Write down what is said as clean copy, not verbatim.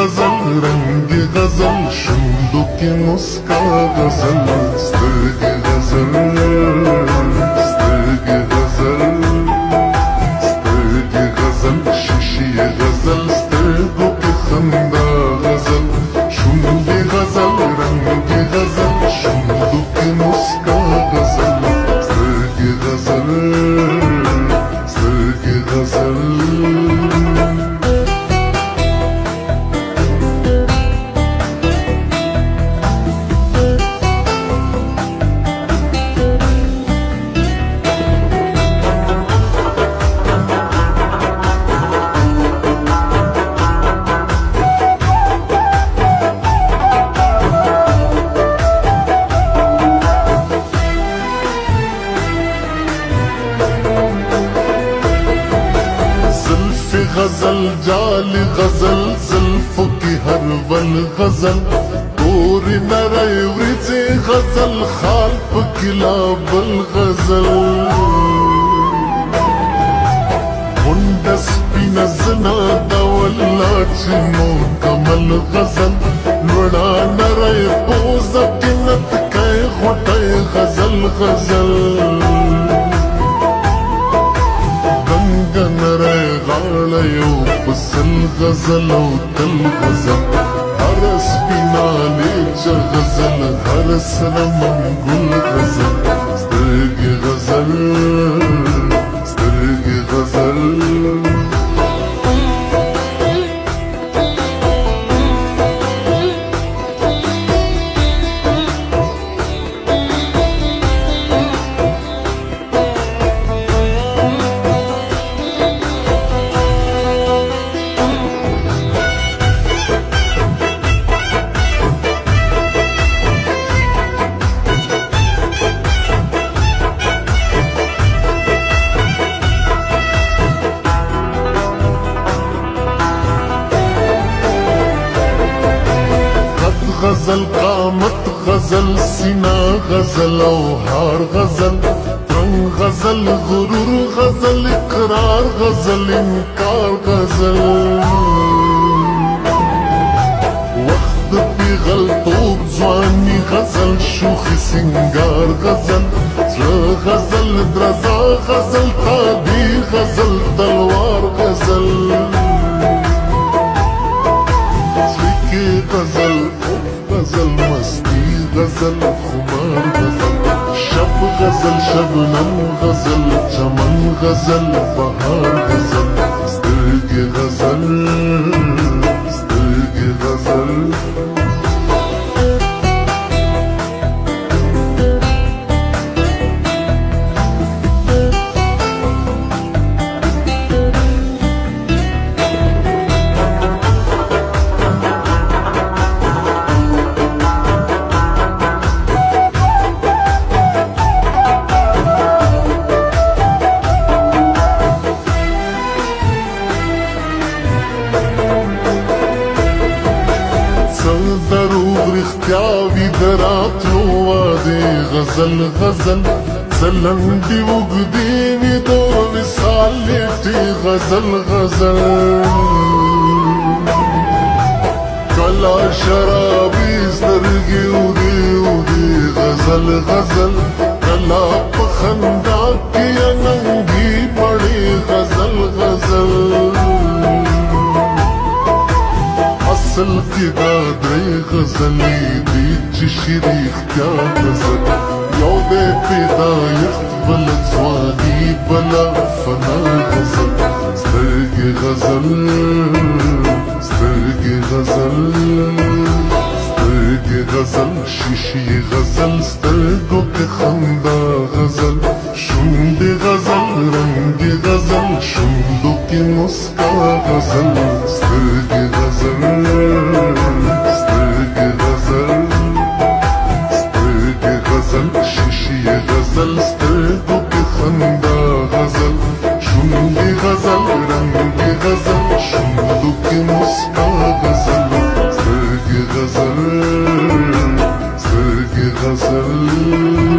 غزل رنگ غزل شونډو کې مسکا غزل سترګې غزل سترګې غزل سترګې غزل شیشې غزل سترګو کې خندا غزل شونډې غزل رنگ غزل شونډو کې مسکا غزل سترګې غزل سترګې غزل غزل جال غزل زلفو کی ہر ول غزل پوری نرے ورځې غزل خال پکلا بل غزل منډس سپینه زنا د ولا چې مکمل غزل لوړا نرے پوزه کې نتکای غټه غزل غزل یو پسل غزل او تل غزل هر سپینا لیچ غزل هر سره منګل غزل سترګې غزل سترګې غزل غزل قامت غزل سینا غزل او هار غزل رنگ غزل غرور غزل اقرار غزل انکار غزل وقت پیغلطوب ځواني غزل شوخي سنگار غزل زړه غزل درزا غزل تابي غزل تلوار غزل سلیکي غزل غزل مستی غزل خمار غزل شب غزل شبنم غزل چمن غزل بهار غزل سترګې غزل سترګې غزل رښتیاوي د راتلو وعدې غزل غزل څلندې اوږدې وي د وصال لیټې غزل غزل کله شرابي سترګې وږې وږې غزل غزل کله په خندا کې اننګي پړې غزل غزل اصل کی دا درې غزلې دي چې شریختیا غزل یو دې پیدایښت بل ځواني بله فنا غزل سترګې غزل سترګې غزل سترګې غزل شیشې غزل سترګو کې خندا غزل شونډې غزل رنګ غزل شونډو کې مسکا غزل سترګې غزل سترګې غزل سترګې غزل شیشې غزل سترګو کې خندا غزل شونډې غزل رنګ غزل شونډو کې مسکا غزل سترګې غزل سترګې غزل